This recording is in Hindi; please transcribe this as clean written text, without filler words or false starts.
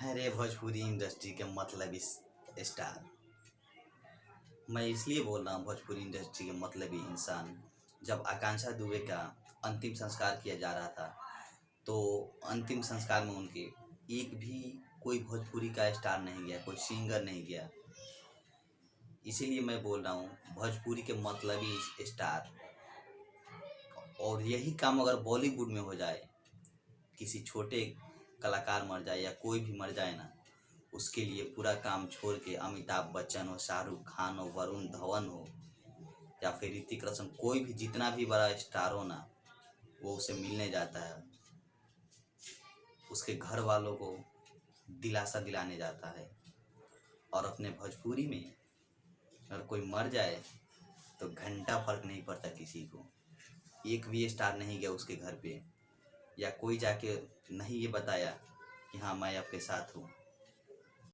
अरे भोजपुरी इंडस्ट्री के मतलब इस स्टार। मैं इसलिए बोल रहा हूँ भोजपुरी इंडस्ट्री के मतलबी इंसान। जब आकांक्षा दुबे का अंतिम संस्कार किया जा रहा था तो अंतिम संस्कार में उनके एक भी कोई भोजपुरी का स्टार नहीं गया, कोई सिंगर नहीं गया। इसीलिए मैं बोल रहा हूँ भोजपुरी के मतलबी स्टार। और यही काम अगर बॉलीवुड में हो जाए, किसी छोटे कलाकार मर जाए या कोई भी मर जाए ना, उसके लिए पूरा काम छोड़ के अमिताभ बच्चन हो, शाहरुख खान हो, वरुण धवन हो या फिर ऋतिक रोशन, कोई भी जितना भी बड़ा स्टार हो ना, वो उसे मिलने जाता है, उसके घर वालों को दिलासा दिलाने जाता है। और अपने भोजपुरी में अगर कोई मर जाए तो घंटा फर्क नहीं पड़ता किसी को। एक भी स्टार नहीं गया उसके घर पे, या कोई जाके नहीं ये बताया कि हाँ मैं आपके साथ हूँ।